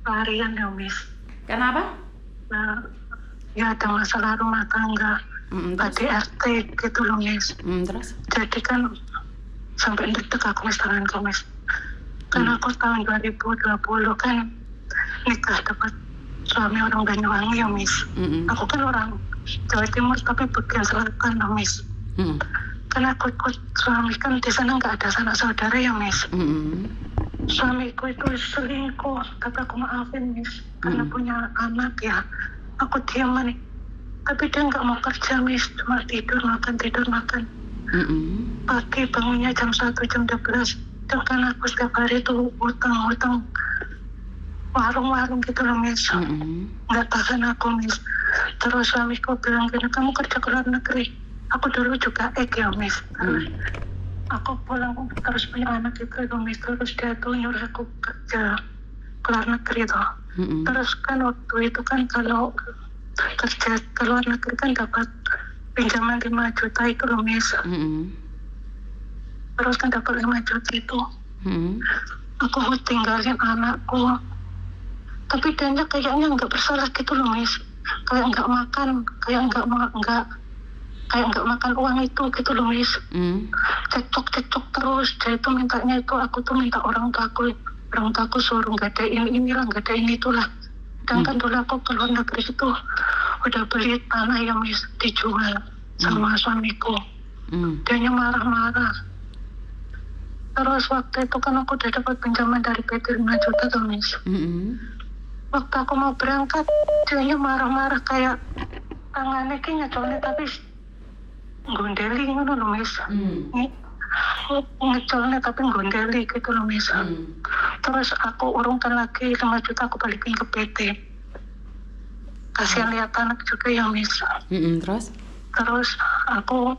pelarian ya Miss. Kenapa? Nah, ya ada masalah rumah tangga, KDRT gitu loh Miss. Terus? Jadi kan sampai detik aku Miss tanganku Miss. Kan aku tahun 2020 kan nikah dapat suami orang Banyuwangi ya Miss. Aku kan orang Jawa Timur tapi bagian selatan ya Miss. Kan aku ikut suami kan di sana nggak ada sanak saudara ya Miss. Suamiku itu selingkuh, tapi aku maafin Miss karena punya anak ya. Aku diaman, tapi dia nggak mau kerja Miss, cuma tidur makan. Pagi bangunnya jam 1 jam 12. Dan kan aku setiap hari itu utang warung-warung gitu loh Miss. Nggak tahan aku Miss. Terus suamiku bilang gini, kamu kerja ke luar negeri. Aku dulu juga ya Miss. Aku pulang terus punya anak itu Miss. Terus dia tuh nyuruh aku kerja ke luar negeri tuh. Terus kan waktu itu kan kalau kerja ke luar negeri kan dapat pinjaman 5 juta itu loh Miss. Terus kan dapat 5 juta itu. Aku tinggalin anakku. Tapi dia kayaknya nggak bersalah gitu loh Miss. Kayak nggak makan, kayak nggak makan uang itu gitu loh Miss. Cekcok terus. Dia itu mintanya itu, aku tuh minta orang taku suruh gadain inilah, gadain itulah. Dan kan dulu aku ke luar negeri itu udah beli tanah yang Miss dijual sama suamiku. Dianya marah-marah. Terus waktu itu kan aku udah dapat pinjaman dari PT 5 juta tuh Miss. Waktu aku mau berangkat, dianya marah-marah kayak tangannya kayaknya colnya tapi gondeli gitu loh Miss. Ngecolnya tapi gondeli gitu loh Miss. Terus aku urungkan lagi 5 juta aku balikin ke PT. Kasihan lihat anak juga ya Miss. Terus aku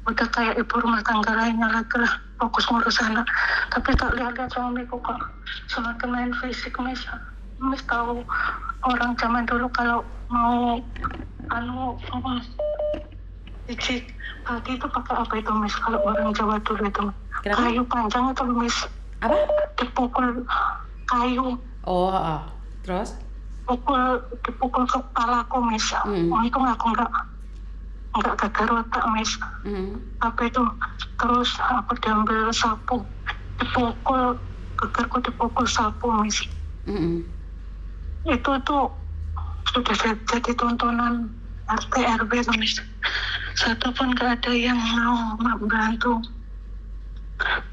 udah kayak ibu rumah tangga lainnya lagi lah, fokus ngurus anak. Tapi tak lihat suamiku kok semakin main fisik Miss. Miss tahu orang zaman dulu kalau mau ijik pagi itu pakai apa itu Miss? Kalau orang Jawa dulu itu kayu panjang itu Miss. Apa? Dipukul kayu. Terus? Dipukul kepalaku Miss. Untung aku nggak gagal otak Miss. Apa itu? Terus aku diambil sapu, dipukul gegarku, dipukul sapu Miss. Itu tuh sudah jadi tontonan RT RW Miss. Satu pun gak ada yang mau membantu.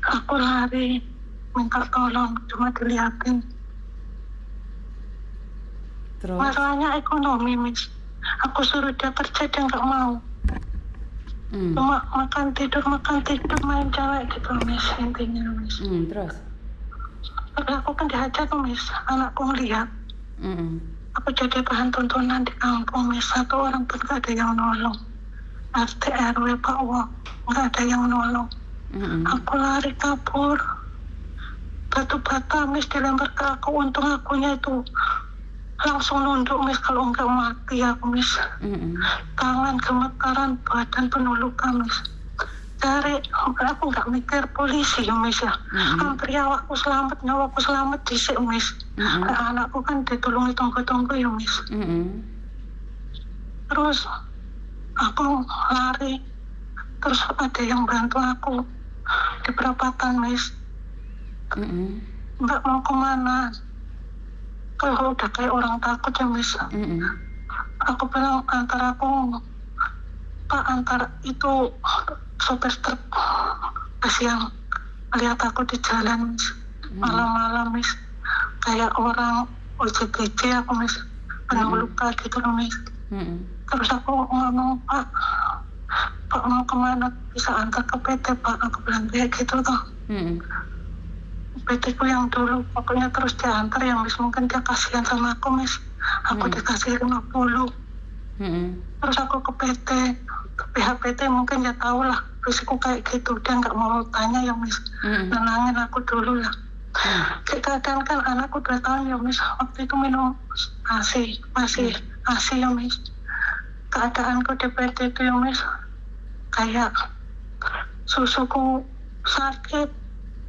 Aku lari minta tolong, cuma dilihatin. Terus? Masalahnya ekonomi Miss. Aku suruh dia kerja, dia gak mau. Cuma makan tidur main cewek gitu Miss, intinya Miss. Terus? Tapi aku kan dihajar tuh Miss, anakku ngeliat. Aku jadi bahan tontonan di kampung Miss. Satu orang pun gak ada yang nolong. RT RW Pak Wong gak ada yang nolong. Aku lari kabur, batu bata Miss dilempar ke aku. Untung akunya itu langsung nunduk Miss, kalau enggak mati aku Miss. Tangan gemetaran, badan penuh luka Miss. Aku nggak mikir polisi ya Miss ya. Hampir nyawaku selamat disik Miss. Anakku kan ditolongi tonggo-tonggo ya Miss. Terus aku lari, terus ada yang bantu aku di perapatan Miss. Nggak mau kemana, kalau udah kayak orang takut ya Miss. Aku bilang antar itu sopir truk yang lihat aku di jalan Miss. Malam-malam Miss, kayak orang OJGJ aku Miss, penuh luka gitu loh Miss. Terus aku ngomong, Pak mau kemana, bisa antar ke PT Pak, aku bilang kayak gitu tuh. PT ku yang dulu, pokoknya terus dia antar ya Miss. Mungkin dia kasihan sama aku Miss. Aku dikasih 50. Terus aku ke PT, ke pihak PT mungkin ya tahu lah fisikku kayak gitu. Dia nggak mau tanya ya Miss. Nenangin aku dulu lah. Keadaan kan anakku 2 tahun ya Miss. Waktu itu minum masih ASI ya Miss. Keadaanku di PT itu ya Miss, kayak susuku sakit,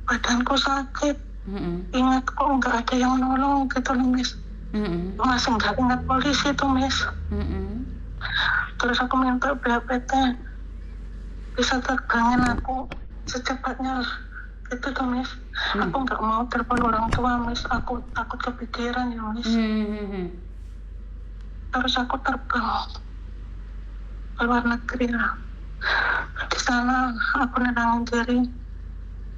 badanku sakit, Ingat kok nggak ada yang nolong gitu loh Miss. Masih nggak ingat polisi tuh Miss. Terus aku minta BAPT bisa terbangin aku secepatnya lah gitu tuh Miss. Aku nggak mau telepon orang tua Miss, aku takut kepikiran ya Miss. Terus aku terbang ke luar negeri lah. Di sana aku nenangin diri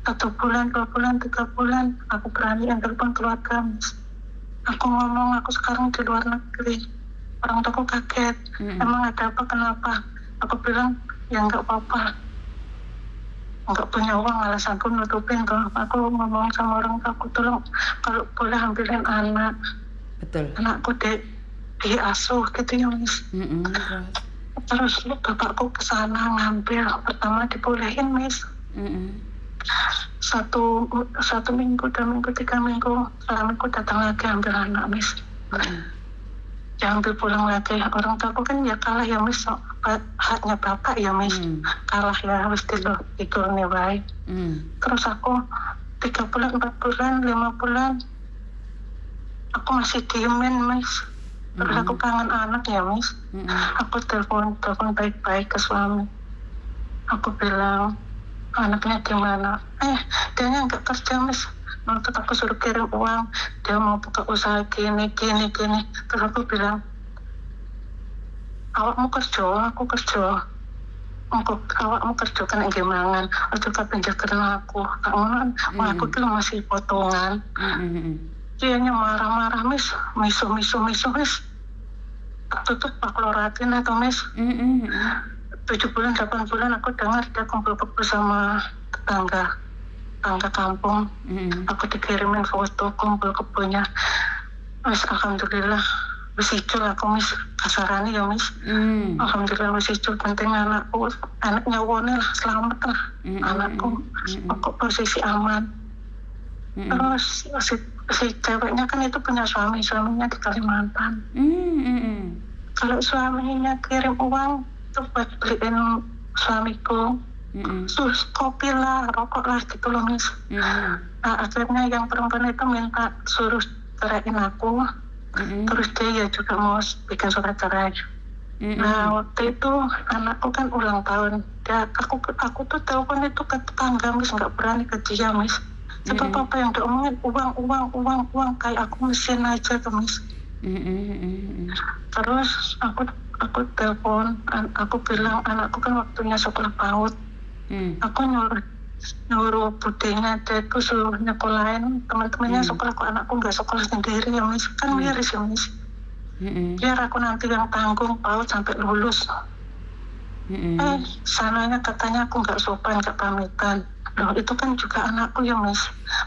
1 bulan, 2 bulan, 3 bulan aku berani telepon keluarga Miss. Aku ngomong aku sekarang di luar negeri. Orang tuaku kaget, emang ada apa, kenapa? Aku bilang ya nggak apa-apa, nggak punya uang, alasanku nutupin tuh. Aku ngomong sama orang tuaku, tolong kalau boleh ambilin anak. Betul. Anakku diasuh gitu ya Miss. Terus bapakku kesana ngambil, pertama dibolehin Miss. Satu minggu, 2 minggu, 3 minggu, suamiku datang lagi ambil anak Miss. Diambil pulang lagi. Orang tuaku kan ya kalah ya Miss, haknya bapak ya Miss. Kalah ya, harus digoreng baik. Terus aku 3 bulan, 4 bulan, 5 bulan aku masih diemin Miss. Terus aku kangen anak ya Miss. Aku telepon baik-baik ke suami. Aku bilang anaknya gimana? Dia nggak kerja Miss. Nanti aku suruh kirim uang, dia mau buka usaha gini. Terus aku bilang, awakmu kerja, aku kerja. Awakmu kerja kan gimana? Aku pinjam karena aku. Aku tuh masih potongan. Dianya marah-marah Miss, miso Miss. Tutup Pak Loratin atau Miss. 7 bulan, 8 bulan aku dengar dia kumpul-kumpul sama tetangga kampung. Aku dikirimin foto kumpul kebunnya. Miss, alhamdulillah wis hijau aku Miss, kasarane ya Miss. Alhamdulillah wis hijau, penting anaknya wone lah, selamat lah. Anakku aku posisi aman. Terus si ceweknya kan itu punya suaminya di Kalimantan. Kalau suaminya kirim uang itu buat beliin suamiku terus kopi lah, rokok lah gitu loh Miss. Nah akhirnya yang perempuan itu minta suruh ceraiin aku. Terus dia ya juga mau bikin surat cerai. Nah waktu itu anakku kan ulang tahun. Aku tuh telepon itu ke tetangga Miss, nggak berani ke dia Miss. Sebab apa yang diomongin uang kayak aku mesin aja tuh Miss. Terus aku telepon, aku bilang anakku kan waktunya sekolah PAUD. Aku nyuruh budenya dia itu suruh nyekolahin teman-temannya sekolah, kok anakku nggak sekolah sendiri ya Miss, kan miris ya Miss. Biar aku nanti yang tanggung PAUD sampai lulus. Sananya katanya aku nggak sopan, nggak pamitan. Loh itu kan juga anakku ya Miss.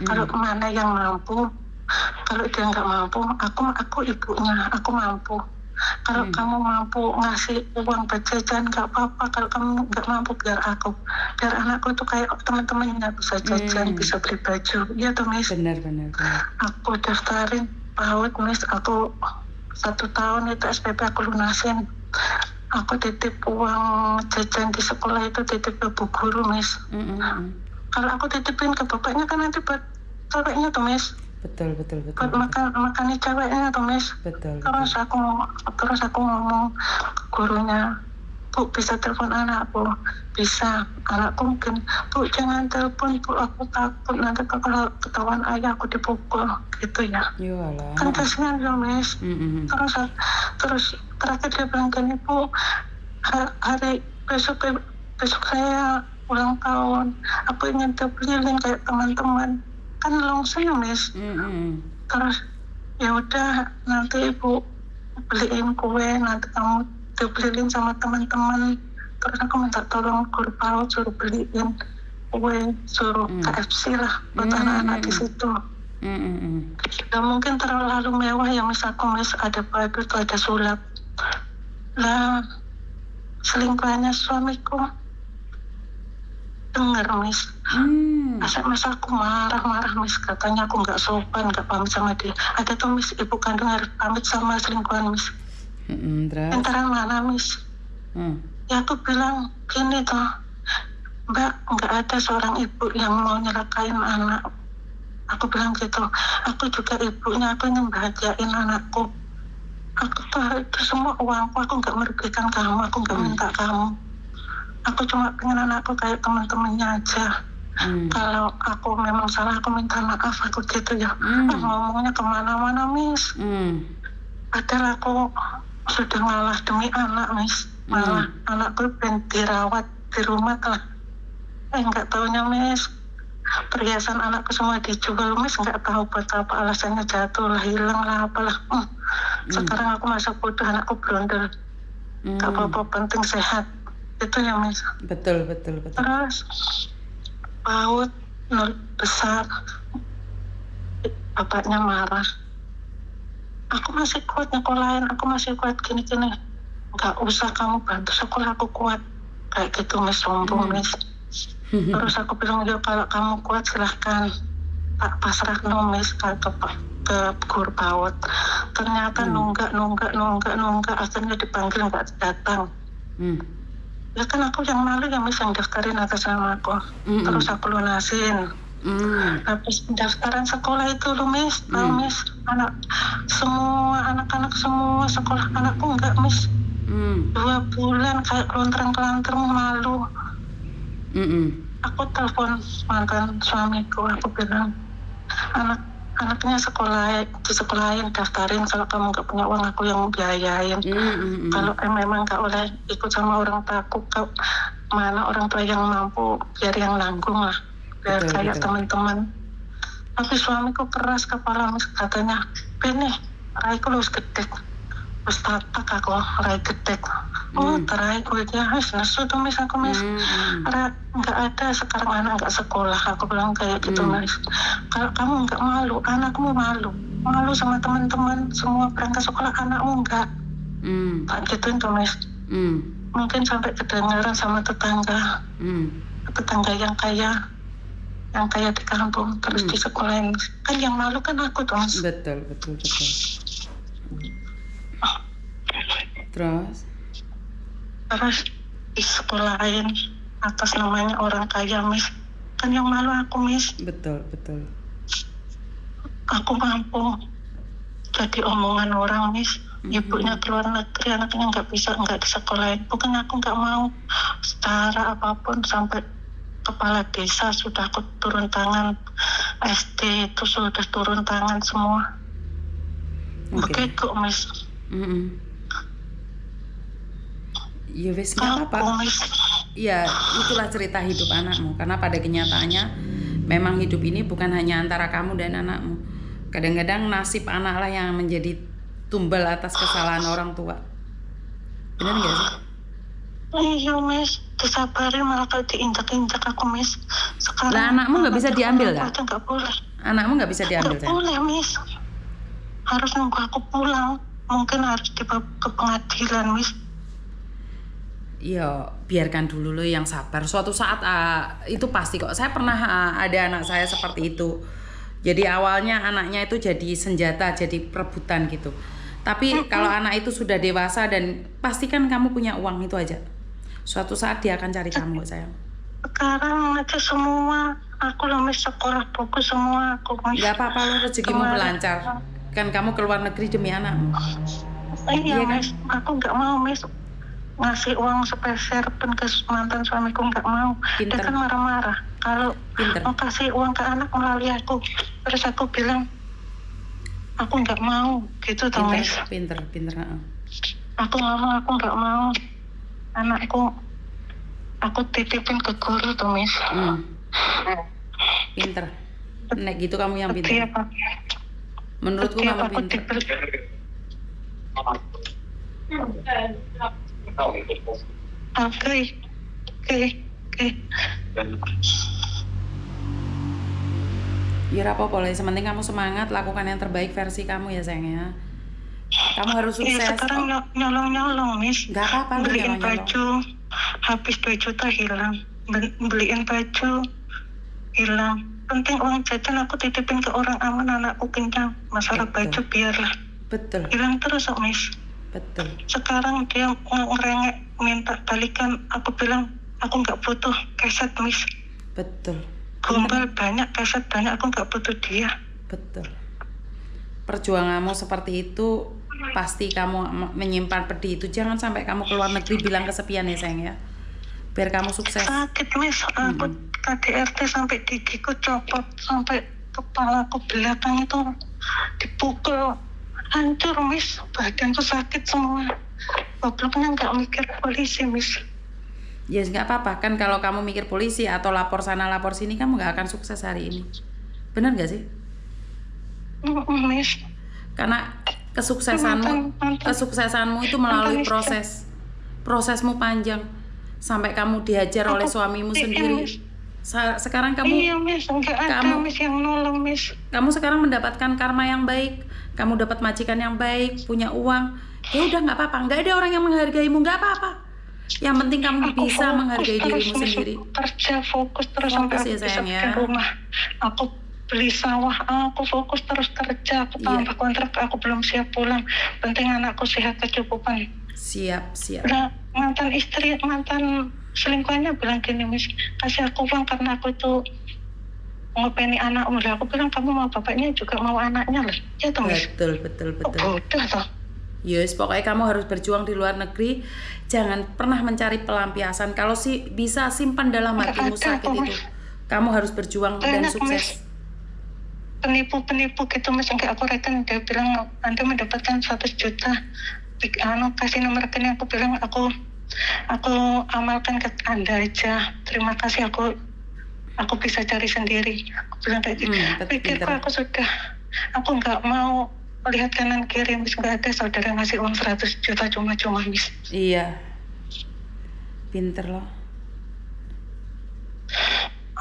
Kalau mana yang mampu, kalau dia nggak mampu, aku ibunya, aku mampu. Kalau kamu mampu ngasih uang buat jajan nggak apa-apa. Kalau kamu nggak mampu biar anakku tuh kayak teman-temannya bisa jajan, bisa beli baju. Iya tuh Miss. Benar. Aku daftarin PAUD Miss. Aku 1 tahun itu SPP aku lunasin. Aku titip uang jajan di sekolah itu titip ke bu guru Miss. Kalau aku titipin ke bapaknya kan nanti buat ceweknya tuh Miss. Betul. Buat makan ceweknya tuh Miss. Betul. Terus aku ngomong ke gurunya, Bu bisa telepon anakku? Bisa. Anakku mungkin, Bu jangan telepon Bu, aku takut nanti kalau ketahuan ayah aku dipukul gitu ya. Yalah. Kan kasihan ya Miss. Terus terakhir dia bilang gini, Bu hari besok saya ulang tahun, aku ingin keliling kayak teman-teman, kan langsung ya Miss. Terus ya udah nanti Ibu beliin kue, nanti kamu dibeliin sama teman-teman. Terus aku minta tolong guru PAUD suruh beliin kue, suruh KFC lah buat anak-anak di situ. Gak mungkin terlalu mewah ya Miss, aku Miss ada baju tuh, ada sulap lah. Selingkuhannya suamiku dengar Miss. Mas aku marah Miss, katanya aku nggak sopan, nggak pamit sama dia. Ada tuh Miss, ibu kandung harus pamit sama selingkuhan Miss. Antara mana Miss? Ya aku bilang gini toh, Mbak, nggak ada seorang ibu yang mau nyelakain Aku bilang gitu, aku juga ibunya, aku ingin bahagiain anakku. Aku tahu itu semua uangku, aku nggak merugikan kamu, aku nggak minta kamu. Aku cuma pengen anakku kayak teman-temannya aja. Kalau aku memang salah, aku minta maaf, aku gitu ya. Ngomongnya kemana-mana, Miss. Padahal aku sudah ngalah demi anak, Miss. Malah anakku pengen dirawat di rumah lah. Nggak taunya, Miss. Perhiasan anakku semua dijual, Miss. Nggak tahu buat apa, alasannya jatuh lah, hilang lah, apalah. Sekarang aku masa bodoh, anakku berondel. Nggak apa-apa, penting sehat. Itu ya, Miss. Betul. Terus PAUD 0 besar, bapaknya marah. Aku masih kuat nyekolahin, aku masih kuat gini-gini. Nggak usah kamu bantu sekolah, aku kuat. Kayak gitu, Miss, sombong, Miss. Terus aku bilang, ya kalau kamu kuat silahkan, tak pasrah Miss ke guru PAUD. Ternyata nunggak, akhirnya dipanggil nggak datang. Ya kan aku yang malu ya, Miss, yang daftarin atas nama aku. Terus aku lunasin. Habis pendaftaran sekolah itu loh, Miss, tahu Miss, anak-anak semua sekolah anakku enggak, Miss. 2 bulan kayak kelonterang-kelonterang, malu. Aku telepon mantan suamiku, aku bilang, anaknya di sekolahin, daftarin, kalau kamu nggak punya uang aku yang biayain. Kalau memang nggak boleh ikut sama orang takut, mana orang tua yang mampu, biar yang nanggung lah, biar kayak teman-teman. Tapi suamiku keras kepala, Miss, katanya, "Bene, raiku lu gede, terus tatak aku rai gede." Terai gue ya, nesu tuh, Miss, aku, Miss. Nggak ada sekarang anak nggak sekolah, aku bilang kayak gitu, Miss. Kalau kamu nggak malu, anakmu malu sama teman-teman semua berangkat sekolah, anakmu nggak. Tak gituin tuh, Miss. Mungkin sampai kedengaran sama tetangga yang kaya di kampung, terus di sekolahin. Kan yang malu kan aku tuh, Miss. Betul. Terus di sekolahin atas namanya orang kaya, Miss. Kan yang malu aku, Miss. Betul. Aku mampu jadi omongan orang, Miss. Ibunya keluar negeri, anaknya nggak disekolahin. Bukan aku nggak mau, secara apapun sampai kepala desa sudah aku turun tangan, SD itu sudah turun tangan semua. Begitu, Miss. Ya wes, nggak apa-apa. Ya, itulah cerita hidup anakmu. Karena pada kenyataannya memang hidup ini bukan hanya antara kamu dan anakmu. Kadang-kadang nasib anak lah yang menjadi tumbal atas kesalahan orang tua. Benar nggak sih? Iya, Miss. Disabarin malah kalau diinjak-injak aku, Miss. Sekarang lah, anakmu nggak bisa diambil kan? Nggak boleh. Anakmu nggak bisa diambil kan? Nggak boleh, Miss. Harus nunggu aku pulang. Mungkin harus dibawa ke pengadilan, Miss. Ya, biarkan dulu lo yang sabar. Suatu saat itu pasti kok. Saya pernah ada anak saya seperti itu. Jadi awalnya anaknya itu jadi senjata, jadi perebutan gitu. Tapi kalau anak itu sudah dewasa dan pastikan kamu punya uang itu aja. Suatu saat dia akan cari kamu, sayang. Sekarang aja semua aku Miss, sekolah buku semua aku, Miss. Gak apa-apa, lo rezekimu melancar. Kan kamu keluar negeri demi anakmu. Iya, Miss. Kan? Aku nggak mau, Miss, ngasih uang sepeser pun ke mantan suamiku, nggak mau. Pinter. Dia kan marah-marah kalau mau kasih uang ke anak melalui aku. Terus aku bilang aku nggak mau gitu, toh, Miss. Pinter. Aku ngomong aku nggak mau anakku aku titipin ke guru, tuh, Miss. Pinter. Nek gitu kamu yang pinter. Menurutku kamu pinter. Oke. Ya apa-apa, sementing kamu semangat, lakukan yang terbaik versi kamu ya, sayangnya. Kamu harus sukses. Iya, sekarang nyolong, Miss. Gak apa-apa, beliin baju, habis 2 juta hilang. Beliin baju, hilang. Penting uang jajan aku titipin ke orang aman, anakku kenyang. Masalah baju biarlah. Betul. Hilang terus, Miss. Betul. Sekarang dia ngerengek minta balikan, aku bilang aku nggak butuh keset, Miss. Betul. Gombal banyak, kaset banyak, aku nggak butuh dia. Betul. Perjuanganmu seperti itu, pasti kamu menyimpan pedih itu. Jangan sampai kamu keluar negeri bilang kesepian ya sayang ya. Biar kamu sukses. Sakit Miss, aku KDRT sampai gigiku copot, sampai kepalaku belakang itu dipukul, hancur Miss, badanku sakit semua. Gobloknya nggak mikir polisi Miss. Ya nggak apa-apa kan, kalau kamu mikir polisi atau lapor sana lapor sini, kamu nggak akan sukses hari ini. Benar nggak sih? Miss. Karena kesuksesanmu itu melalui prosesmu panjang sampai kamu dihajar oleh suamimu sendiri. Sekarang kamu iya Miss, nggak ada Miss yang nolong Miss. Kamu sekarang mendapatkan karma yang baik, kamu dapat majikan yang baik, punya uang. Ya udah nggak apa-apa, nggak ada orang yang menghargaimu, nggak apa-apa. Yang penting kamu bisa menghargai dirimu sendiri. Kerja fokus terus sampai ya sayang ya. Rumah. Aku beli sawah, aku fokus terus kerja, aku tambah kontrak, aku belum siap pulang. Penting anakku sehat kecukupan. Siap. Nah, mantan selingkuhannya bilang gini, Miss, kasih aku uang karena aku itu ngopeni anakmu. Aku bilang kamu mau bapaknya juga mau anaknya lah. Ya toh Miss. Betul. Oh, udah toh. Yes, pokoknya kamu harus berjuang di luar negeri. Jangan pernah mencari pelampiasan. Kalau bisa simpan dalam hatimu sakit itu. Kamu harus berjuang dan sukses. Penipu gitu Mas, enggak aku rekening, dia bilang Anda mendapatkan 100 juta. Kasih nomor rekening, aku bilang aku amalkan ke Anda aja. Terima kasih, aku bisa cari sendiri. Aku bilang kayak gitu. Pikirku aku nggak mau lihat kanan kiri, Miss, nggak ada saudara ngasih uang 100 juta cuma-cuma, Miss. Iya, pinter loh.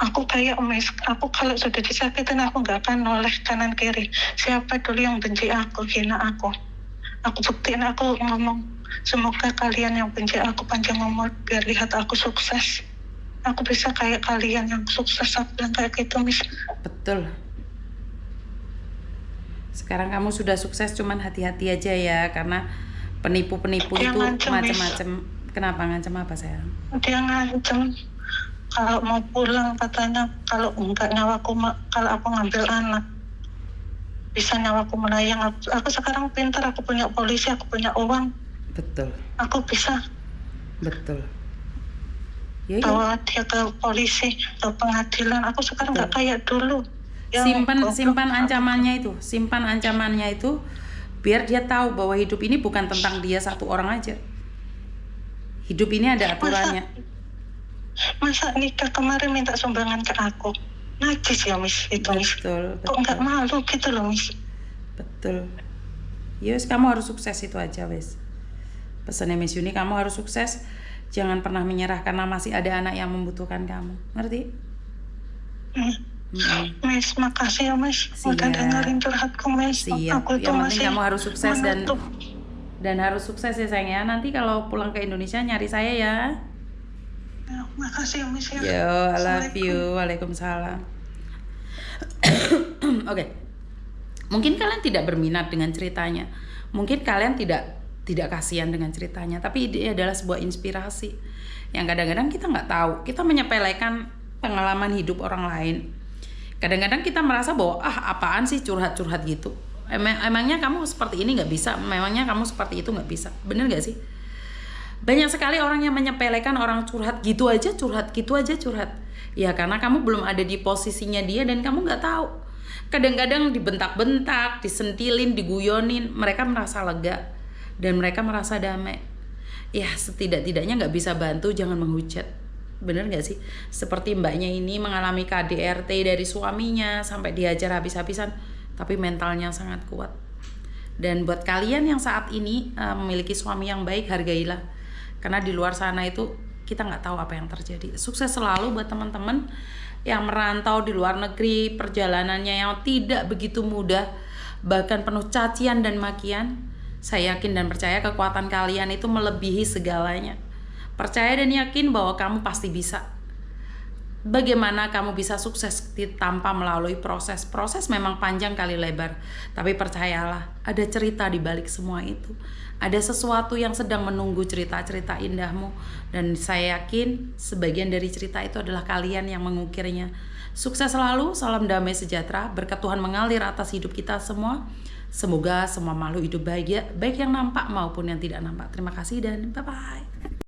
Aku kayak Miss, aku kalau sudah disakitin aku nggak akan noleh kanan kiri. Siapa dulu yang benci aku, hina aku buktiin, aku ngomong semoga kalian yang benci aku panjang umur biar lihat aku sukses. Aku bisa kayak kalian yang sukses, aku bilang kayak gitu, Miss. Betul. Sekarang kamu sudah sukses, cuman hati-hati aja ya, karena penipu-penipu itu macam-macam. Kenapa ngancam apa sayang? Dia ngancam kalau mau pulang, katanya kalau enggak kalau aku ngambil anak bisa nyawaku melayang. Aku sekarang pintar, aku punya polisi, aku punya uang. Betul. Aku bisa. Betul. Bawa dia ke polisi, ke pengadilan. Aku sekarang nggak kayak dulu. Simpan ancamannya itu biar dia tahu bahwa hidup ini bukan tentang dia satu orang aja. Hidup ini ada aturannya. Masa nikah kemarin minta sumbangan ke aku, najis ya Miss itu, Miss. Betul. Kok nggak malu gitu loh, Miss. Betul. Yes, kamu harus sukses, itu aja wes. Pesannya Miss Yuni, kamu harus sukses. Jangan pernah menyerah karena masih ada anak yang membutuhkan kamu. Ngerti? Miss, makasih ya Miss. Udah dengerin curhatku, Miss. Siap. Aku yang penting kamu harus sukses menutup. dan harus sukses ya sayang ya. Nanti kalau pulang ke Indonesia nyari saya ya. Ya, makasih ya Miss ya. Yo, I love you. Waalaikumsalam. Oke. Mungkin kalian tidak berminat dengan ceritanya. Mungkin kalian tidak kasihan dengan ceritanya, tapi ini adalah sebuah inspirasi yang kadang-kadang kita nggak tahu. Kita menyepelekan pengalaman hidup orang lain. Kadang-kadang kita merasa bahwa apaan sih curhat-curhat gitu. Emangnya kamu seperti ini nggak bisa? Memangnya kamu seperti itu nggak bisa? Bener nggak sih? Banyak sekali orang yang menyepelekan orang curhat gitu aja curhat. Ya karena kamu belum ada di posisinya dia dan kamu nggak tahu. Kadang-kadang dibentak-bentak, disentilin, diguyonin, mereka merasa lega dan mereka merasa damai. Ya setidak-tidaknya nggak bisa bantu, jangan menghujat. Bener gak sih? Seperti mbaknya ini mengalami KDRT dari suaminya sampai dihajar habis-habisan, tapi mentalnya sangat kuat. Dan buat kalian yang saat ini memiliki suami yang baik, hargailah. Karena di luar sana itu kita nggak tahu apa yang terjadi. Sukses selalu buat teman-teman yang merantau di luar negeri, perjalanannya yang tidak begitu mudah, bahkan penuh cacian dan makian. Saya yakin dan percaya kekuatan kalian itu melebihi segalanya. Percaya dan yakin bahwa kamu pasti bisa. Bagaimana kamu bisa sukses tanpa melalui proses? Proses memang panjang kali lebar, tapi percayalah, ada cerita di balik semua itu. Ada sesuatu yang sedang menunggu cerita-cerita indahmu, dan saya yakin sebagian dari cerita itu adalah kalian yang mengukirnya. Sukses selalu, salam damai sejahtera, berkat Tuhan mengalir atas hidup kita semua. Semoga semua makhluk hidup bahagia, baik yang nampak maupun yang tidak nampak. Terima kasih dan bye-bye.